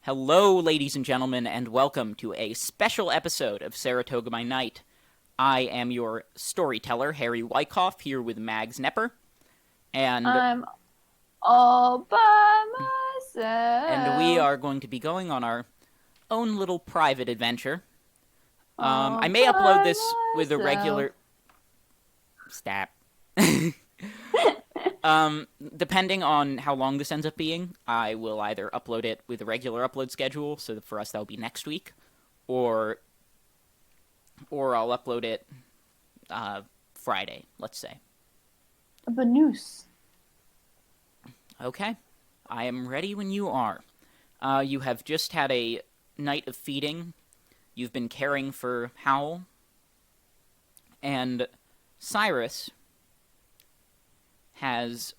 Hello, ladies and gentlemen, and welcome to a special episode of Saratoga by Night. I am your storyteller, Harry Wyckoff, here with Mags Nepper, and I'm all by we myself. are going to be going on our own little private adventure. I All may upload by this with a myself. regular stat. Depending on how long this ends up being, I will either upload it with a regular upload schedule, so for us that'll be next week, or I'll upload it Friday, let's say. A Banus. Okay, I am ready when you are. You have just had a night of feeding. You've been caring for Howl, and Cyrus has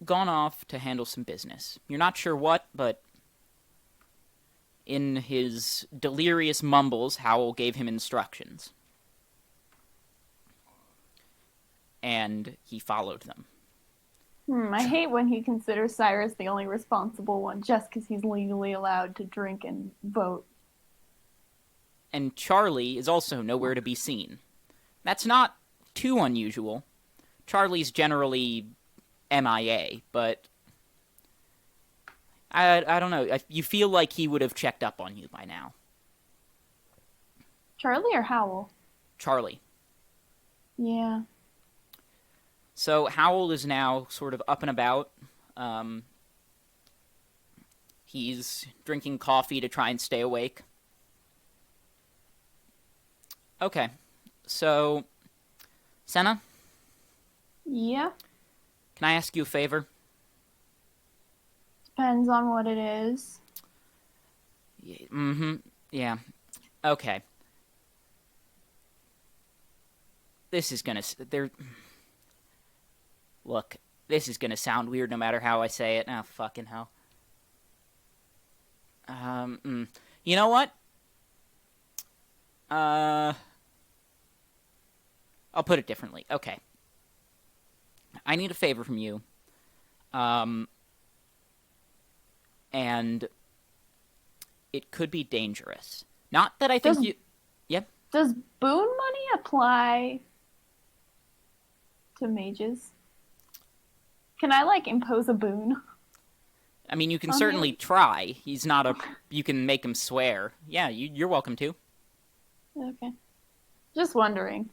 gone off to handle some business. You're not sure what, but in his delirious mumbles, Howl gave him instructions. And he followed them. I hate when he considers Cyrus the only responsible one just because he's legally allowed to drink and vote. And Charlie is also nowhere to be seen. That's not too unusual. Charlie's generally MIA, but I don't know. You feel like he would have checked up on you by now. Charlie or Howl? Charlie. Yeah. So Howl is now sort of up and about. He's drinking coffee to try and stay awake. Okay, so Senna, Yeah. can I ask you a favor? Depends on what it is. Mm-hmm. Yeah. Okay. This is gonna there. Look, this is gonna sound weird no matter how I say it. Ah, fucking hell. You know what? I'll put it differently. Okay. I need a favor from you. And it could be dangerous. Not that I think Does you. Yep. does boon money apply to mages? Can I impose a boon I mean, you can on certainly him? try. He's not a. You can make him swear. Yeah, you're welcome to. Okay. Just wondering.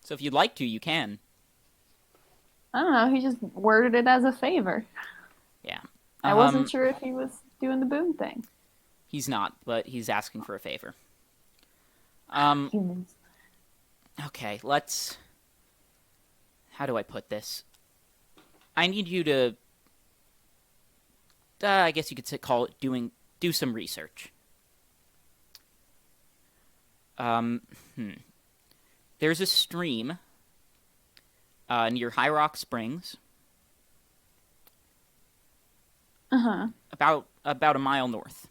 So if you'd like to, you can. I don't know, he just worded it as a favor. Yeah. I wasn't sure if he was doing the boon thing. He's not, but he's asking for a favor. Humans. Okay, let's. How do I put this? I need you to. I guess you could call it do some research. Um, hmm. There's a stream near High Rock Springs, Uh-huh. about a mile north.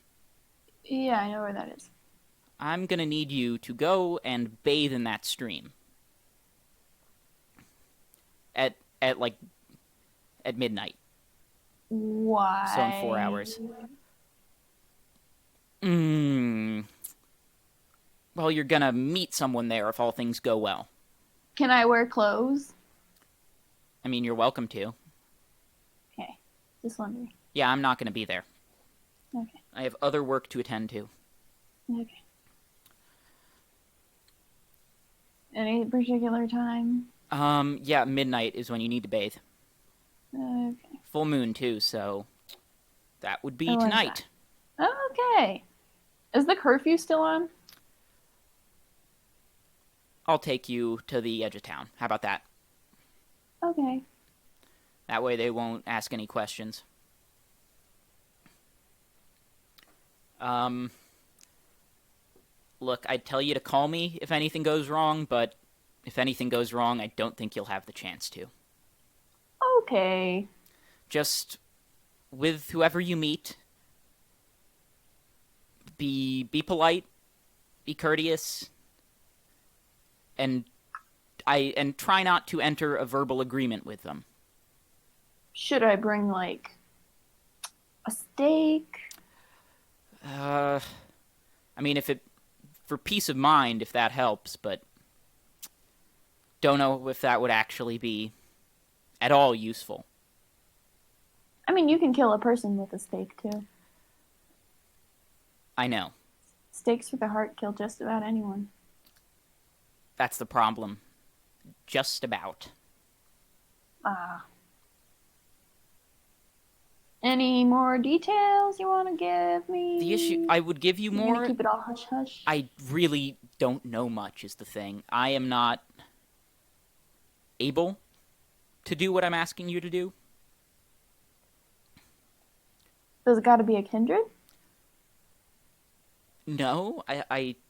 Yeah, I know where that is. I'm gonna need you to go and bathe in that stream at like at midnight. So in 4 hours. Why? Well, you're gonna meet someone there if all things go well. Can I wear clothes? I mean, you're welcome to. Okay. Just wondering. Yeah, I'm not gonna be there. Okay. I have other work to attend to. Okay. Any particular time? Yeah, midnight is when you need to bathe. Okay. Full moon too, so that would be I like that. tonight. Okay. Is the curfew still on? I'll take you to the edge of town. How about that? Okay. That way they won't ask any questions. Um, Look, I'd tell you to call me if anything goes wrong, but if anything goes wrong, I don't think you'll have the chance to. Okay. Just with whoever you meet, be polite, be courteous, and try not to enter a verbal agreement with them. Should I bring steak? I mean, for peace of mind, if that helps, but don't know if that would actually be at all useful. I mean, you can kill a person with a steak, too. I know. Steaks for the heart kill just about anyone. That's the problem. Just about. Ah. Any more details you want to give me? The issue, I would give you You're more. gonna keep it all hush hush? I really don't know much is the thing. I am not able to do what I'm asking you to do. Does it gotta be a kindred? No,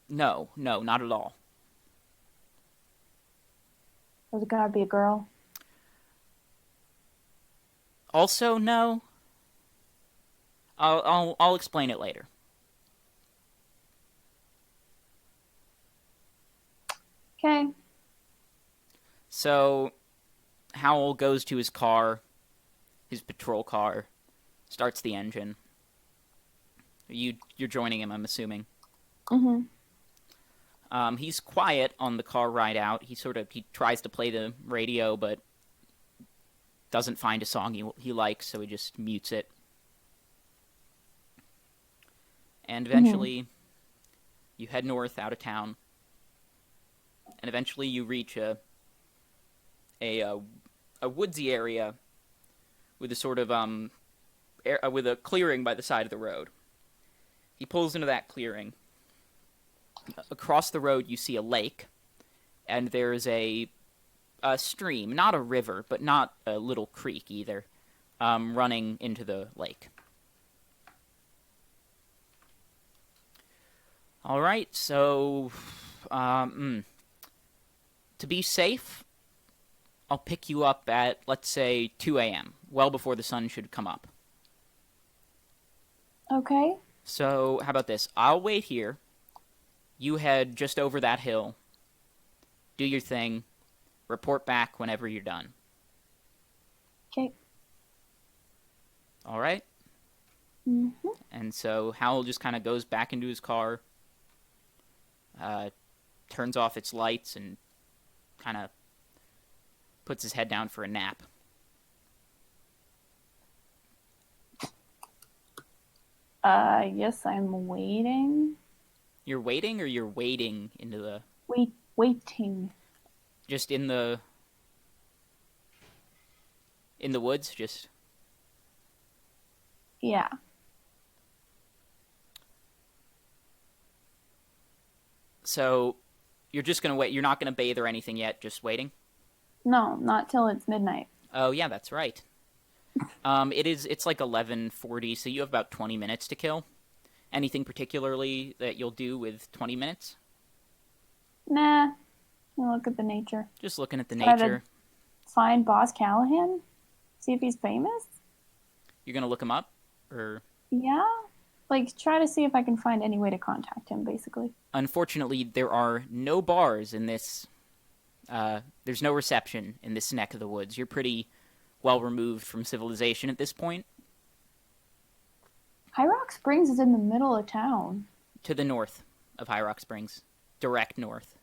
no, not at all. Does it gotta be a girl? Also, no. I'll explain it later. Okay. So, Howell goes to his car, his patrol car, starts the engine. You're joining him, I'm assuming. Mm-hmm. He's quiet on the car ride out. He tries to play the radio, but doesn't find a song he likes, so he just mutes it. And eventually, you head north out of town, and eventually you reach a woodsy area with a sort of with a clearing by the side of the road. He pulls into that clearing. Across the road, you see a lake, and there's a stream, not a river, but not a little creek either, running into the lake. All right, so to be safe, I'll pick you up at, let's say, 2 a.m., well before the sun should come up. Okay. So, how about this? I'll wait here. You head just over that hill. Do your thing. Report back whenever you're done. Okay. All right? Mm-hmm. And so Howell just kind of goes back into his car, turns off its lights, and kind of puts his head down for a nap. Yes, I'm waiting. You're waiting, or you're wading into the... Waiting. Just in the woods, just... Yeah. So, you're just gonna wait. You're not gonna bathe or anything yet, just waiting? No, not till it's midnight. Oh, yeah, that's right. It's like 11:40, so you have about 20 minutes to kill. Anything particularly that you'll do with 20 minutes? Nah. I'll look at the nature. Just looking at the Try nature. to find Boss Callahan? See if he's famous? You're gonna look him up? Or... Yeah. Like, try to see if I can find any way to contact him, basically. Unfortunately, there are no bars in this... there's no reception in this neck of the woods. You're pretty well removed from civilization at this point. High Rock Springs is in the middle of town. To the north of High Rock Springs. Direct north.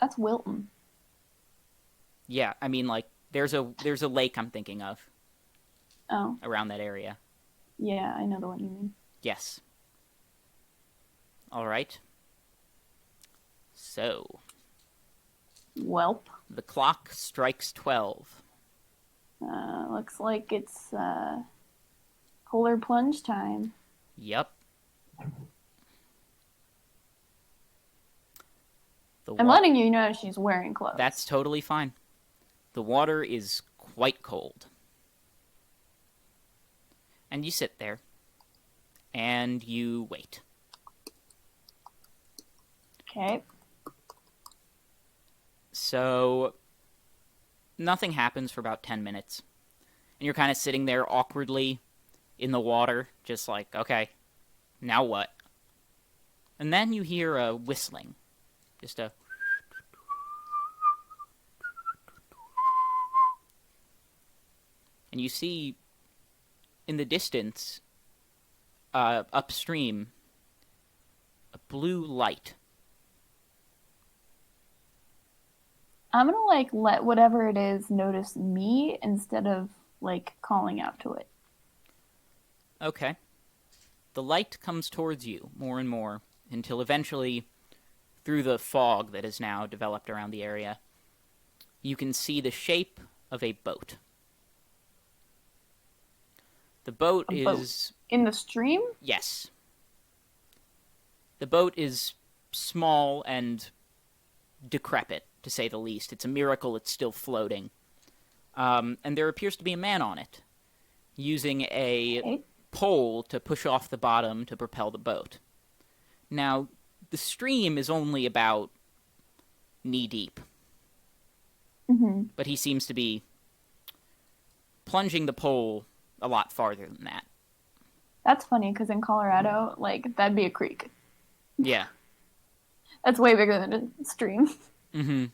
That's Wilton. Yeah, I mean, like, there's a lake I'm thinking of. Oh. Around that area. Yeah, I know the one you mean. Yes. All right. So. Welp. The clock strikes 12. Looks like it's polar plunge time. Yep. I'm letting you know she's wearing clothes. That's totally fine. The water is quite cold. And you sit there. And you wait. Okay. So, nothing happens for about 10 minutes. And you're kind of sitting there awkwardly in the water, just like, okay, now what? And then you hear a whistling. Just a... And you see in the distance, upstream, a blue light. I'm gonna like let whatever it is notice me instead of like calling out to it. Okay. The light comes towards you more and more until eventually, through the fog that has now developed around the area, you can see the shape of a boat. The boat A boat is... in the stream? Yes. The boat is small and decrepit, to say the least. It's a miracle it's still floating. And there appears to be a man on it, using a Okay. pole to push off the bottom to propel the boat. Now, the stream is only about knee-deep, Mm-hmm. but he seems to be plunging the pole a lot farther than that. That's funny because in Colorado, like that'd be a creek. Yeah. That's way bigger than a stream. Mm-hmm.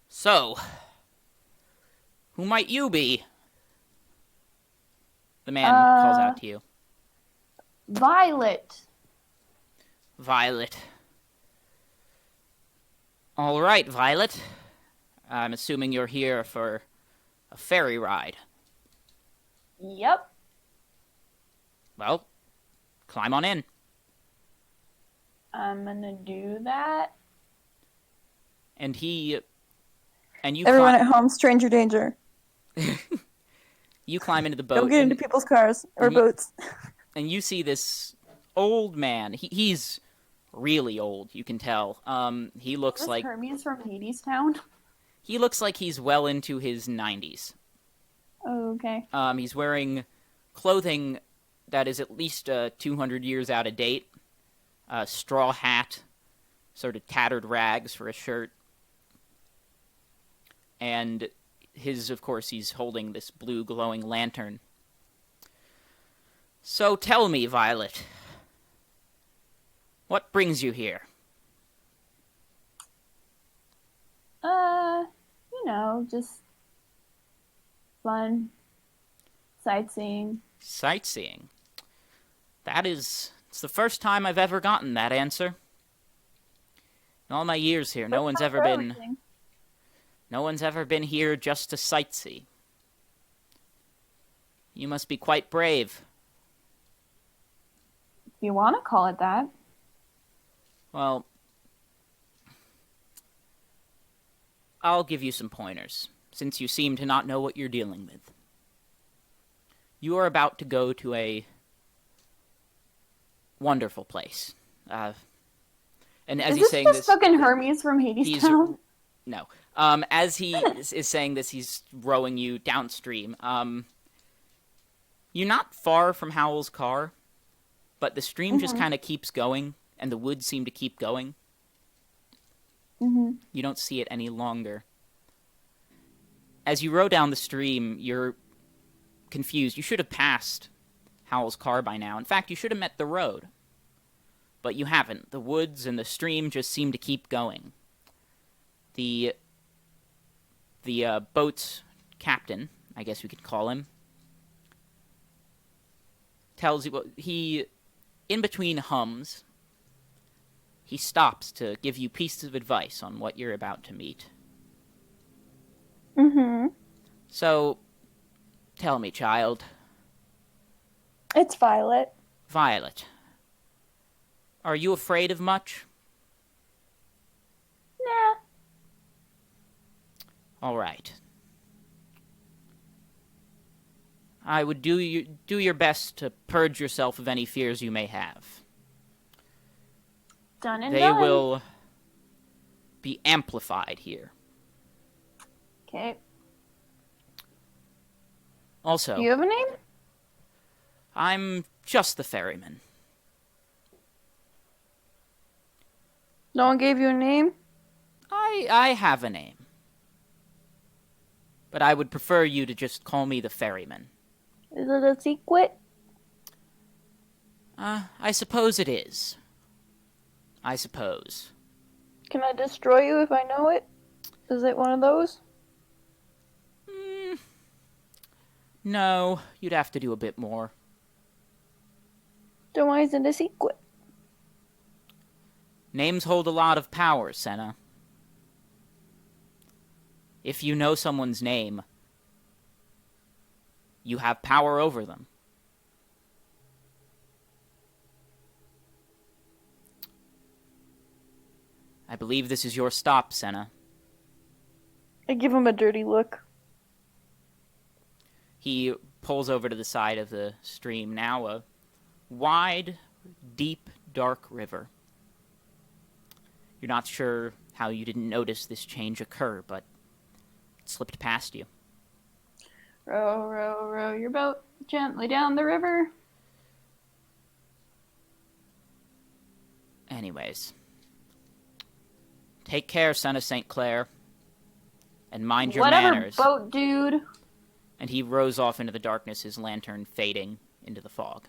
So, who might you be? The man calls out to you. Violet. Violet. All right, Violet. I'm assuming you're here for a ferry ride. Yep. Well, climb on in. I'm gonna do that. And you Everyone climb, at home, stranger danger. you climb into the boat. Don't get into people's cars or and you- boats. And you see this old man. He's really old, you can tell. He looks This like Hermes from Hades Town. he's well into his 90s. Oh, okay. He's wearing clothing that is at least 200 years out of date. A straw hat, sort of tattered rags for a shirt. And of course, he's holding this blue glowing lantern. So tell me, Violet, what brings you here? Just fun sightseeing. Sightseeing. It's the first time I've ever gotten that answer. In all my years here, no one's ever been here just to sightsee. You must be quite brave. If you want to call it that. Well, I'll give you some pointers, since you seem to not know what you're dealing with. You are about to go to a wonderful place. And as Is he's this saying just this, fucking Hermes from Hades Town? no. As he is saying this, he's rowing you downstream. You're not far from Howell's car, but the stream just kind of keeps going, and the woods seem to keep going. Mm-hmm. You don't see it any longer. As you row down the stream, you're confused. You should have passed Howell's car by now. In fact, you should have met the road. But you haven't. The woods and the stream just seem to keep going. The boat's captain, I guess we could call him, tells you, in between hums, he stops to give you pieces of advice on what you're about to meet. Mm-hmm. So, tell me, child. It's Violet. Violet, are you afraid of much? Nah. All right. I would do your best to purge yourself of any fears you may have. Done and They done. will be amplified here. Okay. Also, Do you have a name? I'm just the ferryman. No one gave you a name? I have a name. But I would prefer you to just call me the ferryman. Is it a secret? I suppose it is. I suppose. Can I destroy you if I know it? Is it one of those? No, you'd have to do a bit more. Then why isn't it a secret? Names hold a lot of power, Senna. If you know someone's name, you have power over them. I believe this is your stop, Senna. I give him a dirty look. He pulls over to the side of the stream, now a wide, deep, dark river. You're not sure how you didn't notice this change occur, but it slipped past you. Row, row, row your boat gently down the river. Anyways. Take care, Senna St. Clair. And mind your Whatever, manners. boat dude. And he rows off into the darkness, his lantern fading into the fog.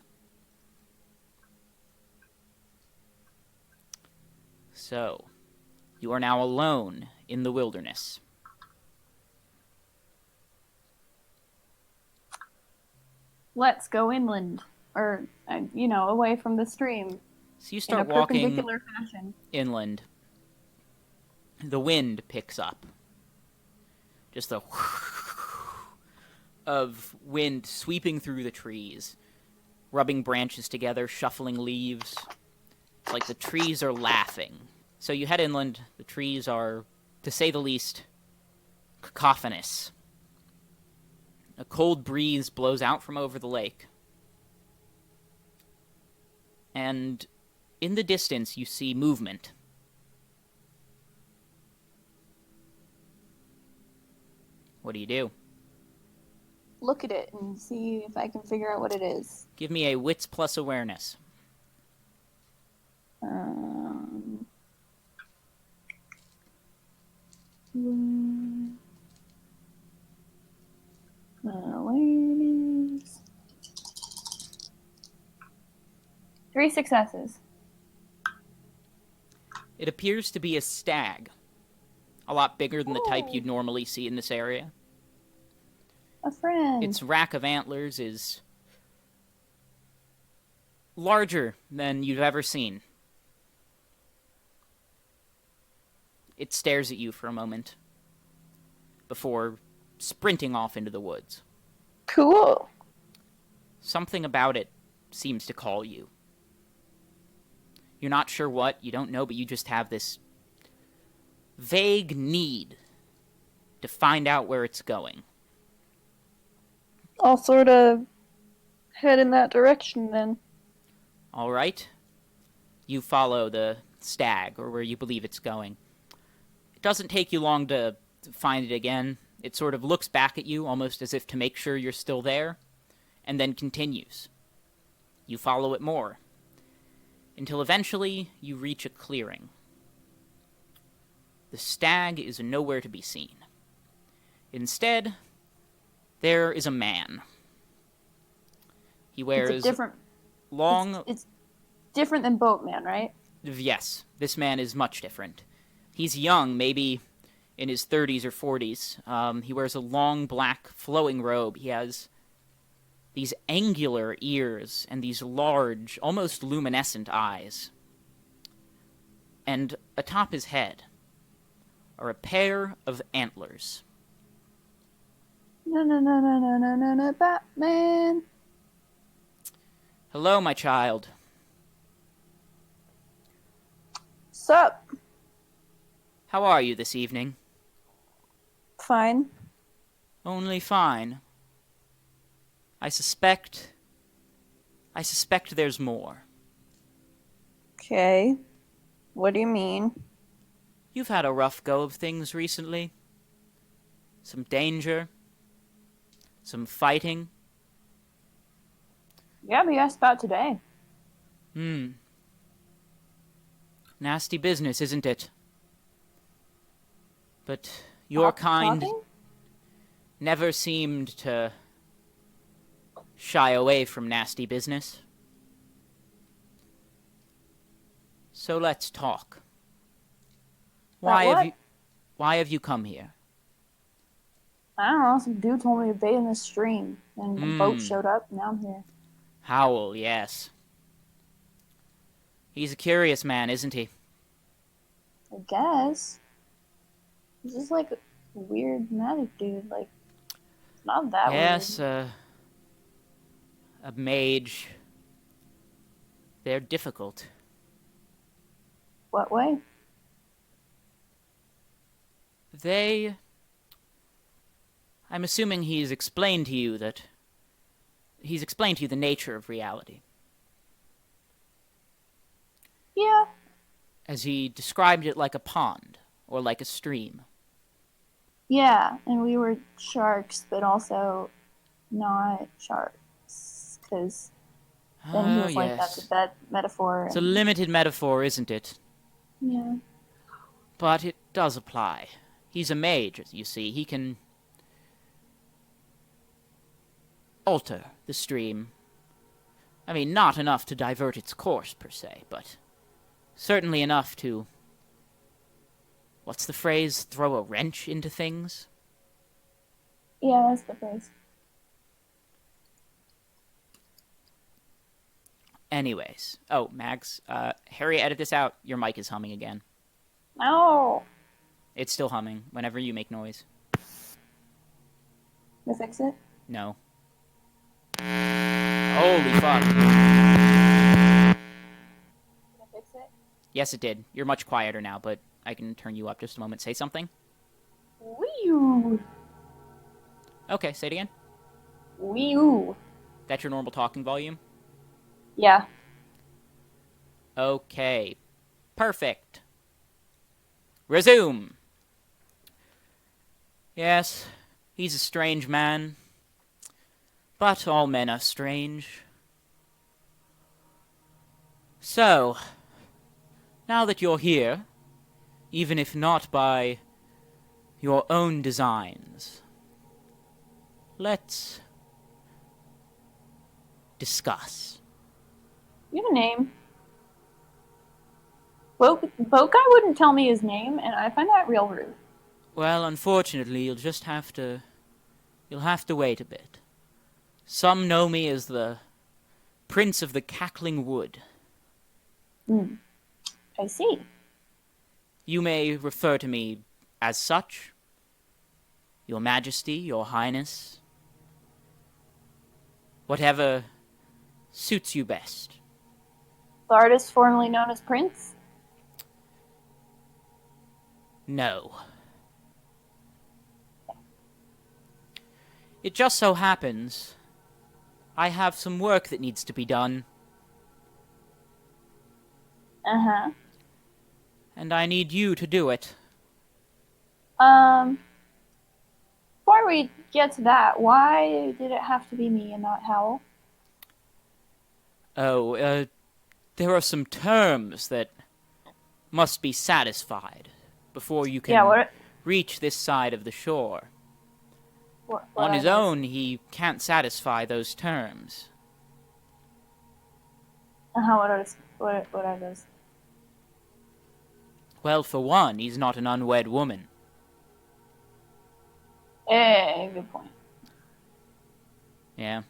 So, you are now alone in the wilderness. Let's go inland. Or, away from the stream. So you In a start walking perpendicular fashion. inland. The wind picks up. Just the of wind sweeping through the trees, rubbing branches together, shuffling leaves. It's like the trees are laughing. So you head inland. The trees are, to say the least, cacophonous. A cold breeze blows out from over the lake. And in the distance, you see movement. What do you do? Look at it and see if I can figure out what it is. Give me a wits plus awareness. Awareness. 3 successes. It appears to be a stag. A lot bigger than the type Ooh. you'd normally see in this area. A friend. Its rack of antlers is larger than you've ever seen. It stares at you for a moment before sprinting off into the woods. Cool. Something about it seems to call you. You're not sure what, you don't know, but you just have this vague need to find out where it's going. I'll sort of head in that direction then. All right. You follow the stag, or where you believe it's going. It doesn't take you long to find it again. It sort of looks back at you, almost as if to make sure you're still there, and then continues. You follow it more, until eventually you reach a clearing. The stag is nowhere to be seen. Instead, there is a man. He wears It's a different. long... It's different than Boatman, right? Yes, this man is much different. He's young, maybe in his 30s or 40s. He wears a long, black, flowing robe. He has these angular ears and these large, almost luminescent eyes. And atop his head are a pair of antlers. No, Batman. Hello, my child. Sup? How are you this evening? Fine. Only fine. I suspect there's more. Okay. What do you mean? You've had a rough go of things recently. Some danger. Some fighting. Yeah, but you asked about today. Nasty business, isn't it? But your kind Talking? never seemed to shy away from nasty business. So let's talk. About what? Why have you come here? I don't know, some dude told me to bathe in this stream, and a boat Hmm. showed up, now I'm here. Howl, yes. He's a curious man, isn't he? I guess. He's just like a weird magic dude, like, not that Yes, weird. a mage. They're difficult. What way? They... I'm assuming he's explained to you that... He's explained to you the nature of reality. Yeah. As he described it like a pond, or like a stream. Yeah, and we were sharks, but also not sharks, because then he Oh, was like, that's yes. a bad metaphor. It's a And, limited metaphor, isn't it? yeah. But it does apply. He's a mage, you see. He can alter the stream. I mean, not enough to divert its course, per se, but certainly enough to... What's the phrase? Throw a wrench into things? Yeah, that's the phrase. Anyways. Oh, Mags, Harry, edit this out. Your mic is humming again. No! It's still humming whenever you make noise. To fix it? No. Holy fuck. Did I fix it? Yes, it did. You're much quieter now, but I can turn you up just a moment. Say something. Wee-oo! Okay, say it again. Wee-oo! That's your normal talking volume? Yeah. Okay. Perfect. Resume. Yes, he's a strange man. But all men are strange. So, now that you're here, even if not by your own designs, let's discuss. You have a name. Boat guy wouldn't tell me his name, and I find that real rude. Well, unfortunately, you'll have to wait a bit. Some know me as the Prince of the Cackling Wood. I see. You may refer to me as such. Your Majesty, Your Highness. Whatever suits you best. The artist formerly known as Prince? No. It just so happens I have some work that needs to be done, Uh-huh. and I need you to do it. Before we get to that, why did it have to be me and not Howl? Oh, there are some terms that must be satisfied before you can reach this side of the shore. What On his are those? own, he can't satisfy those terms. What are those? Well, for one, he's not an unwed woman. Good point. Yeah.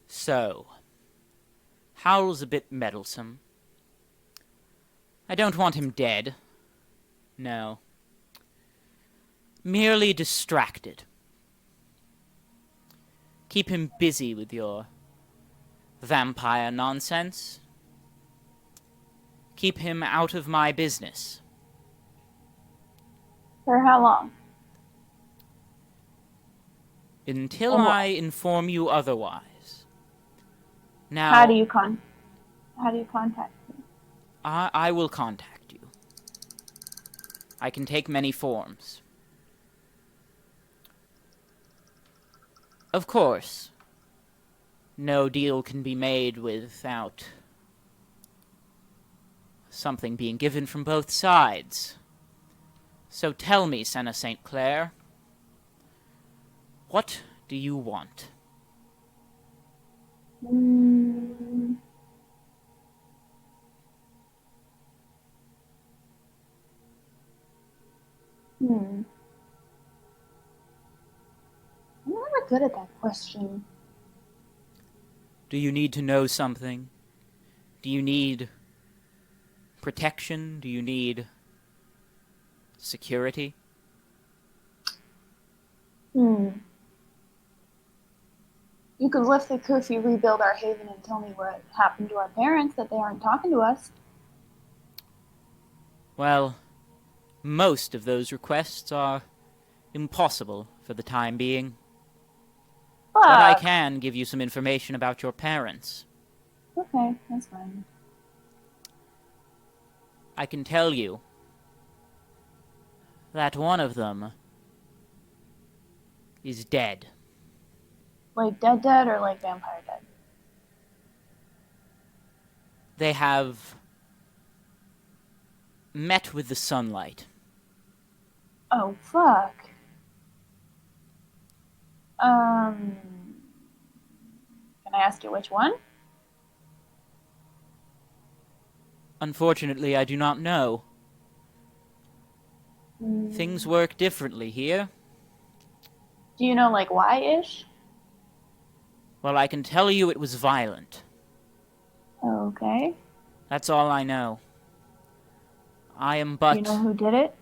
So, Howl's a bit meddlesome. I don't want him dead. No. Merely distracted. Keep him busy with your vampire nonsense. Keep him out of my business. For how long? Until Or what? I inform you otherwise. Now, How do you contact me? I will contact you. I can take many forms. Of course, no deal can be made without something being given from both sides. So tell me, Senna St. Clair, what do you want? not good at that question. Do you need to know something? Do you need protection? Do you need security? You could lift the curfew, rebuild our haven, and tell me what happened to our parents, that they aren't talking to us. Well, most of those requests are impossible for the time being. Fuck. But I can give you some information about your parents. Okay, that's fine. I can tell you that one of them is dead. Like dead or like vampire dead? They have met with the sunlight. Oh, fuck. Can I ask you which one? Unfortunately, I do not know. Things work differently here. Do you know, like, why-ish? Well, I can tell you it was violent. Okay. That's all I know. I am Do but you know who did it?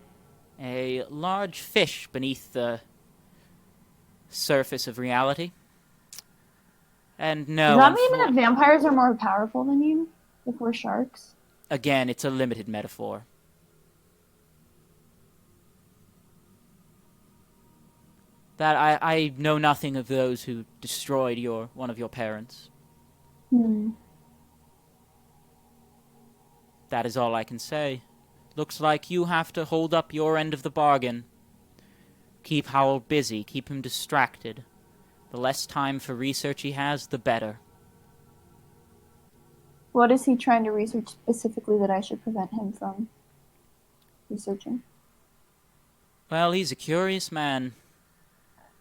a large fish beneath the surface of reality. And no, Does that mean that vampires are more powerful than you? If we're sharks? Again, it's a limited metaphor. That I know nothing of those who destroyed one of your parents. That is all I can say. Looks like you have to hold up your end of the bargain. Keep Howell busy, keep him distracted. The less time for research he has, the better. What is he trying to research specifically that I should prevent him from researching? Well, he's a curious man.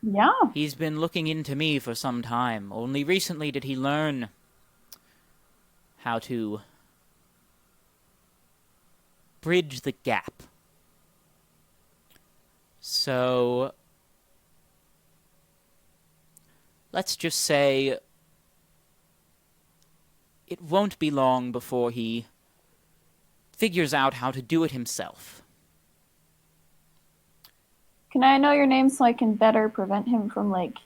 Yeah. He's been looking into me for some time. Only recently did he learn how to bridge the gap. So, let's just say it won't be long before he figures out how to do it himself. Can I know your name so I can better prevent him from, like,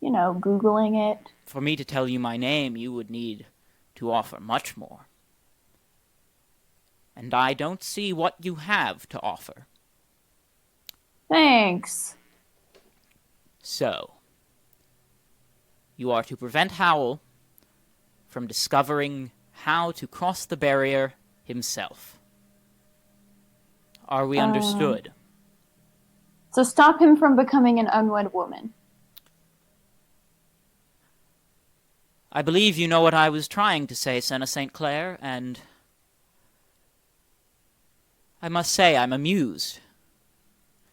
Googling it? For me to tell you my name, you would need to offer much more. And I don't see what you have to offer. Thanks. So, you are to prevent Howell from discovering how to cross the barrier himself. Are we understood? So stop him from becoming an unwed woman. I believe you know what I was trying to say, Senna St. Clair, and I must say I'm amused.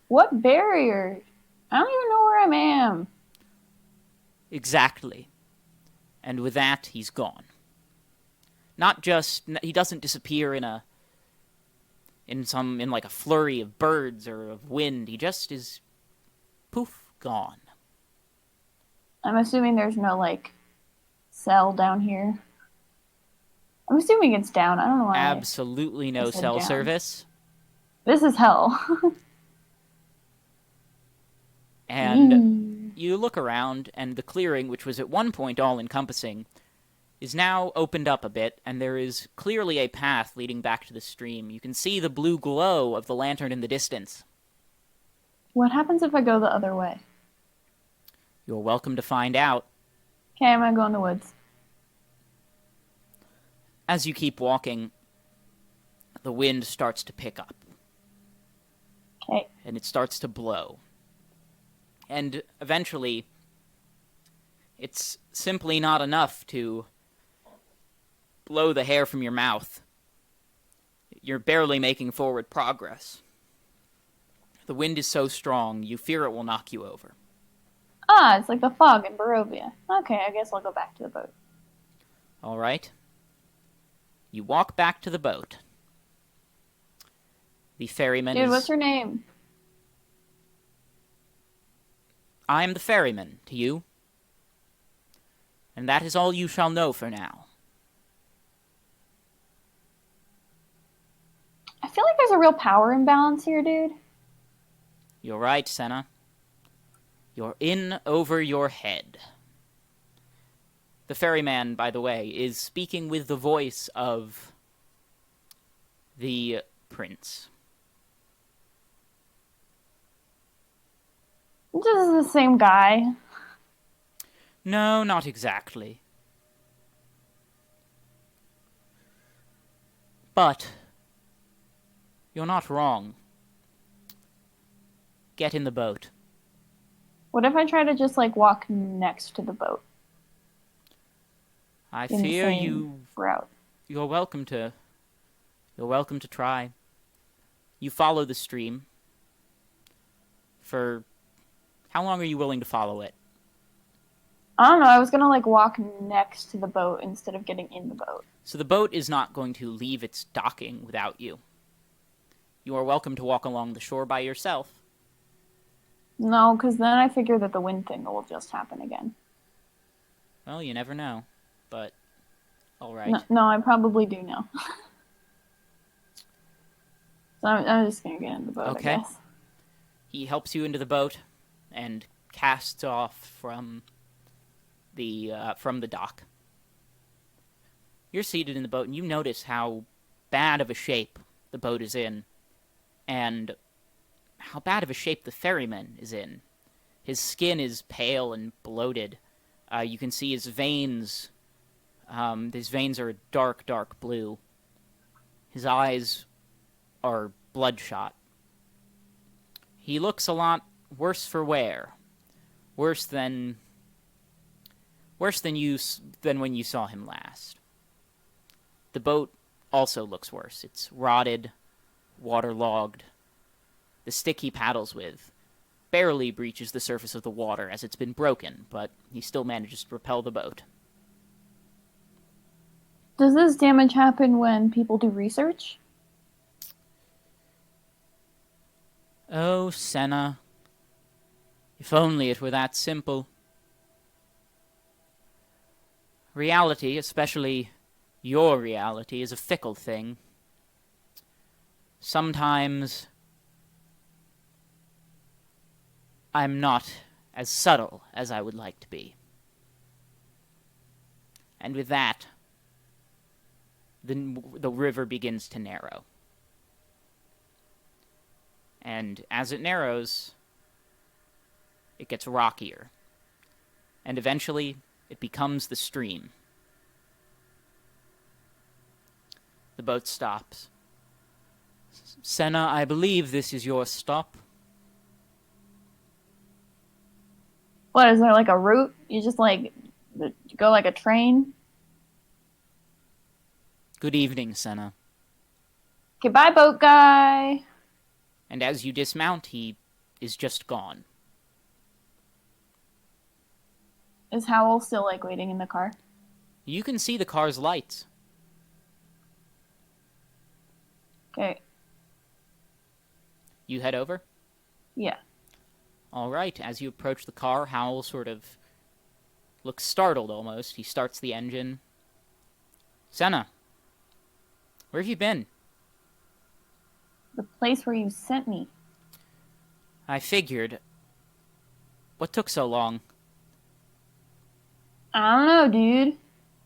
What barrier? I don't even know where I am. Exactly. And with that, he's gone. Not just, he doesn't disappear in like a flurry of birds or of wind. He just is, poof, gone. I'm assuming there's no, like, cell down here. I'm assuming it's down. I don't know why. Absolutely no cell down. service. This is hell. And you look around, and the clearing, which was at one point all-encompassing, is now opened up a bit, and there is clearly a path leading back to the stream. You can see the blue glow of the lantern in the distance. What happens if I go the other way? You're welcome to find out. Okay, I'm gonna go in the woods. As you keep walking, the wind starts to pick up. Okay. And it starts to blow. And eventually, it's simply not enough to blow the hair from your mouth. You're barely making forward progress. The wind is so strong, you fear it will knock you over. Ah, it's like the fog in Barovia. Okay, I guess I'll go back to the boat. All right. You walk back to the boat. The ferryman Dude, what's her name? I am the ferryman to you, and that is all you shall know for now. I feel like there's a real power imbalance here, dude. You're right, Senna. You're in over your head. The ferryman, by the way, is speaking with the voice of the prince. This is the same guy. No, not exactly. But you're not wrong. Get in the boat. What if I try to just like walk next to the boat? I In the fear same route. you're welcome to try. You follow the stream. For how long are you willing to follow it? I don't know. I was gonna like walk next to the boat instead of getting in the boat. So the boat is not going to leave its docking without you. You are welcome to walk along the shore by yourself. No, because then I figure that the wind thing will just happen again. Well, you never know. But, alright. No, I probably do know. So I'm just gonna get in the boat, Okay. I guess. He helps you into the boat and casts off from the dock. You're seated in the boat, and you notice how bad of a shape the boat is in, and how bad of a shape the ferryman is in. His skin is pale and bloated. You can see his veins. His veins are a dark, dark blue. His eyes are bloodshot. He looks a lot worse for wear. Worse than when you saw him last. The boat also looks worse. It's rotted, waterlogged. The stick he paddles with barely breaches the surface of the water as it's been broken, but he still manages to propel the boat. Does this damage happen when people do research? Oh, Senna. If only it were that simple. Reality, especially your reality, is a fickle thing. Sometimes I'm not as subtle as I would like to be. And with that, the river begins to narrow. And as it narrows, it gets rockier. And eventually, it becomes the stream. The boat stops. Senna, I believe this is your stop. What, is there like a route? You just like go like a train? Good evening, Senna. Okay, bye, boat guy. And as you dismount, he is just gone. Is Howell still like waiting in the car? You can see the car's lights. Okay. You head over? Yeah. All right. As you approach the car, Howell sort of looks startled almost. He starts the engine. Senna, where have you been? The place where you sent me. I figured. What took so long? I don't know, dude.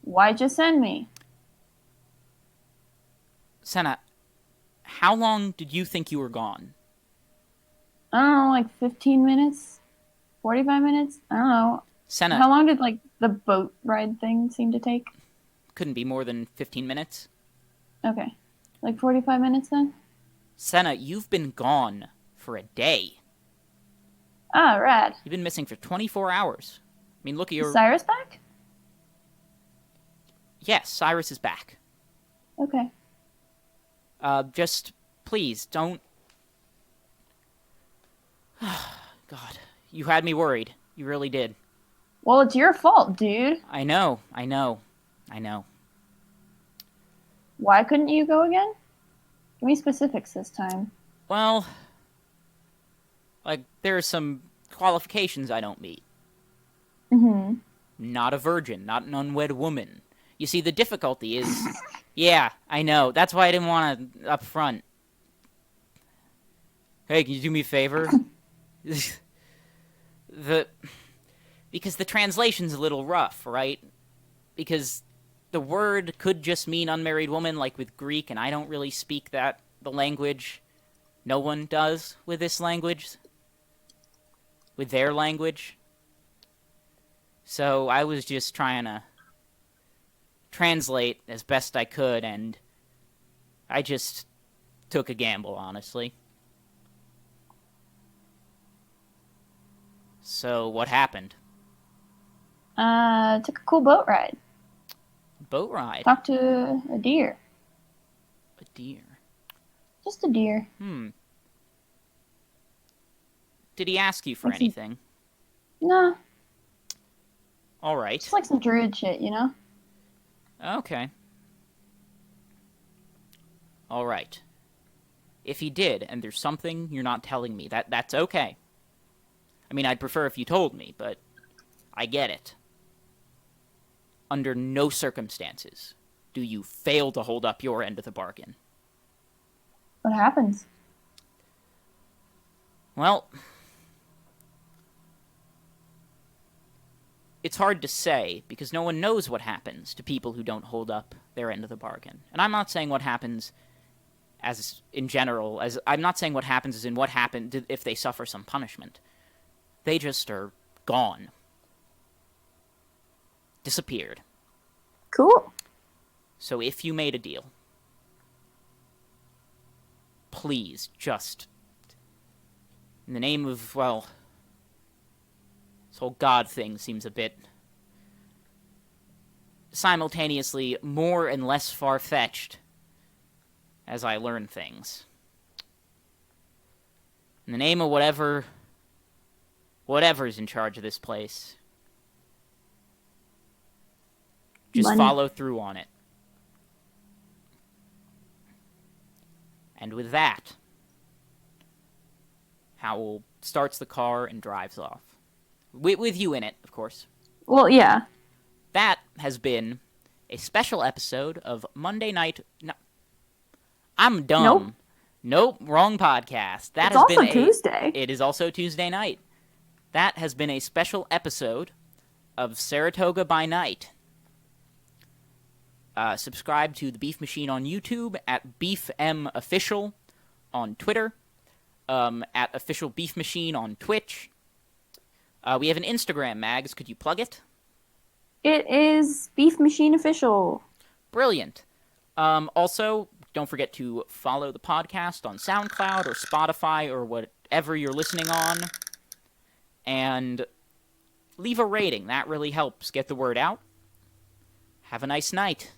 Why'd you send me? Senna, how long did you think you were gone? I don't know, like 15 minutes? 45 minutes? I don't know. Senna, How long did like the boat ride thing seem to take? couldn't be more than 15 minutes. Okay. Like 45 minutes then? Senna, you've been gone for a day. Ah, rad. You've been missing for 24 hours. I mean, look at your... Is Cyrus back? Yes, Cyrus is back. Okay. Just, please, don't... God, you had me worried. You really did. Well, it's your fault, dude. I know. Why couldn't you go again? Give me specifics this time. Well, like, there are some qualifications I don't meet. Mm-hmm. Not a virgin, not an unwed woman. You see, the difficulty is... Yeah, I know. That's why I didn't want to up front. Hey, can you do me a favor? Because the translation's a little rough, right? Because the word could just mean unmarried woman, like with Greek, and I don't really speak the language. No one does with this language. With their language. So I was just trying to translate as best I could, and I just took a gamble, honestly. So, what happened? Took a cool boat ride. Boat ride? Talked to a deer. A deer? Just a deer. Did he ask you for anything? Nah. Alright. Just like some druid shit, you know? Okay. Alright. If he did, and there's something you're not telling me, that's okay. I mean, I'd prefer if you told me, but I get it. Under no circumstances do you fail to hold up your end of the bargain. What happens? Well, it's hard to say, because no one knows what happens to people who don't hold up their end of the bargain. And I'm not saying what happens as in general, as I'm not saying what happens as in what happened if they suffer some punishment. They just are gone. Disappeared. Cool. So if you made a deal, please, just, in the name of, well, this whole God thing seems a bit simultaneously more and less far-fetched as I learn things. In the name of whatever's in charge of this place, just Money. follow through on it. And with that, Howell starts the car and drives off. With you in it, of course. Well, yeah. That has been a special episode of Monday Night... No, I'm dumb. Nope, wrong podcast. That It's has been also Tuesday. It is also Tuesday night. That has been a special episode of Saratoga by Night. Subscribe to the Beef Machine on YouTube, at BeefMOfficial on Twitter, at Official Beef Machine on Twitch. We have an Instagram, Mags. Could you plug it? It is Beef Machine Official. Brilliant. Also, don't forget to follow the podcast on SoundCloud or Spotify or whatever you're listening on. And leave a rating. That really helps get the word out. Have a nice night.